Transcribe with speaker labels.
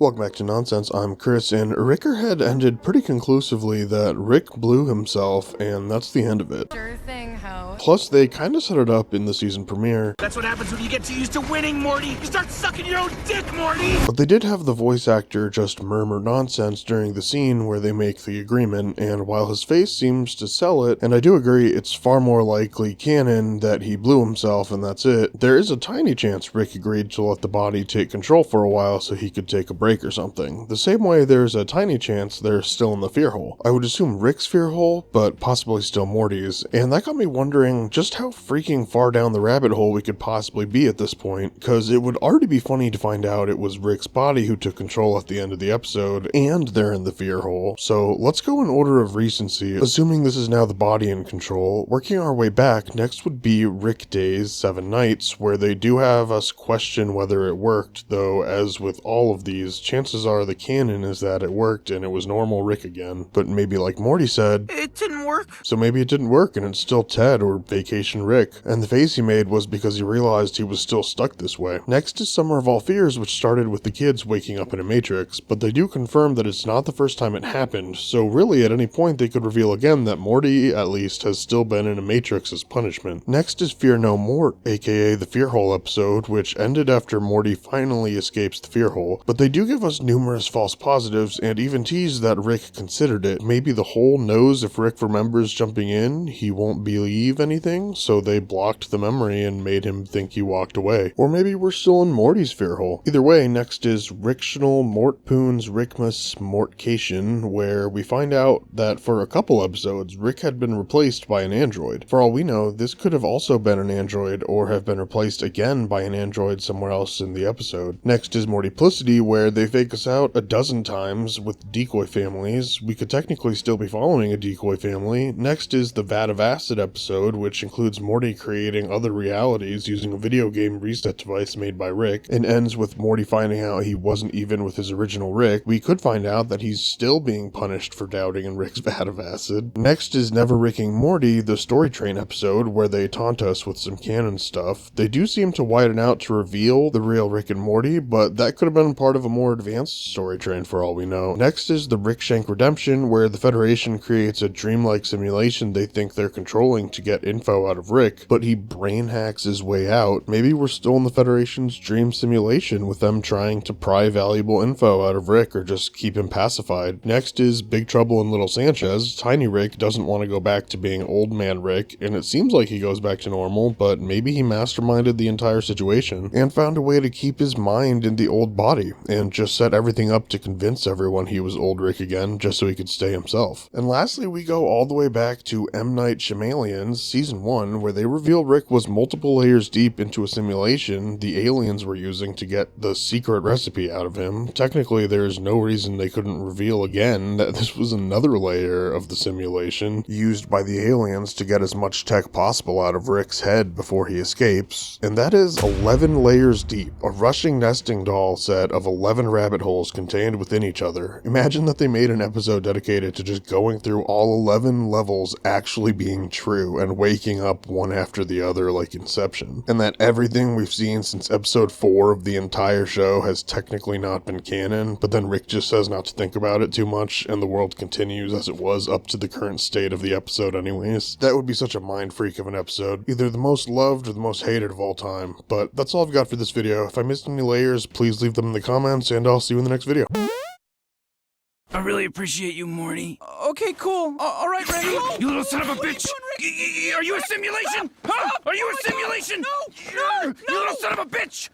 Speaker 1: Welcome back to Nonsense, I'm Chris, and Rickerhead ended pretty conclusively that Rick blew himself, and that's the end of it.
Speaker 2: Sure thing, ho.
Speaker 1: Plus, they kinda set it up in the season premiere.
Speaker 3: That's what happens when you get too used to winning, Morty! You start sucking your own dick, Morty!
Speaker 1: But they did have the voice actor just murmur nonsense during the scene where they make the agreement, and while his face seems to sell it, and I do agree it's far more likely canon that he blew himself and that's it, there is a tiny chance Rick agreed to let the body take control for a while so he could take a break or something. The same way there's a tiny chance they're still in the fear hole. I would assume Rick's fear hole, but possibly still Morty's, and that got me wondering just how freaking far down the rabbit hole we could possibly be at this point, because it would already be funny to find out it was Rick's body who took control at the end of the episode, and they're in the fear hole. So let's go in order of recency, assuming this is now the body in control. Working our way back, next would be Rick Days 7 Nights, where they do have us question whether it worked, though as with all of these, chances are the canon is that it worked and it was normal Rick again. But maybe like Morty said,
Speaker 3: It didn't work.
Speaker 1: so maybe it didn't work and it's still Ted or Vacation Rick. And the face he made was because he realized he was still stuck this way. Next is Summer of All Fears, which started with the kids waking up in a Matrix, but they do confirm that it's not the first time it happened, so really at any point they could reveal again that Morty, at least, has still been in a Matrix as punishment. Next is Fear No More, aka the Fear Hole episode, which ended after Morty finally escapes the fear hole, but they do give us numerous false positives and even tease that Rick considered it. Maybe the hole knows if Rick remembers jumping in, he won't believe anything, so they blocked the memory and made him think he walked away. Or maybe we're still in Morty's fear hole. Either way, next is Rictional Mortpoon's Rickmas Mortcation, where we find out that for a couple episodes, Rick had been replaced by an android. For all we know, this could have also been an android or have been replaced again by an android somewhere else in the episode. Next is Mortyplicity, where they fake us out a dozen times with decoy families. We could technically still be following a decoy family. Next is the Vat of Acid episode, which includes Morty creating other realities using a video game reset device made by Rick, and ends with Morty finding out he wasn't even with his original Rick. We could find out that he's still being punished for doubting in Rick's Vat of Acid. Next is Never Ricking Morty, the Story Train episode, where they taunt us with some canon stuff. They do seem to widen out to reveal the real Rick and Morty, but that could have been part of a more advanced story train for all we know. Next is the Rick Shank Redemption, where the Federation creates a dreamlike simulation they think they're controlling to get info out of Rick, but he brain hacks his way out. Maybe we're still in the Federation's dream simulation with them trying to pry valuable info out of Rick or just keep him pacified. Next is Big Trouble in Little Sanchez. Tiny Rick doesn't want to go back to being old man Rick, and it seems like he goes back to normal, but maybe he masterminded the entire situation and found a way to keep his mind in the old body and just set everything up to convince everyone he was old Rick again just so he could stay himself. And lastly, we go all the way back to M. Night Shyamalan's Season 1, where they reveal Rick was multiple layers deep into a simulation the aliens were using to get the secret recipe out of him. Technically, there's no reason they couldn't reveal again that this was another layer of the simulation used by the aliens to get as much tech possible out of Rick's head before he escapes. And that is 11 layers deep, a rushing nesting doll set of 11 rabbit holes contained within each other. Imagine that they made an episode dedicated to just going through all 11 levels actually being true and waking up one after the other like Inception. And that everything we've seen since episode 4 of the entire show has technically not been canon, but then Rick just says not to think about it too much and the world continues as it was up to the current state of the episode anyways. That would be such a mind freak of an episode. Either the most loved or the most hated of all time. But that's all I've got for this video. If I missed any layers, please leave them in the comments and I'll see you in the next video.
Speaker 3: I really appreciate you, Morty.
Speaker 4: Okay, cool. All right, Randy.
Speaker 3: You little son of a bitch! Are you a simulation? Huh? Are you a simulation?
Speaker 4: No!
Speaker 3: You little son of a bitch!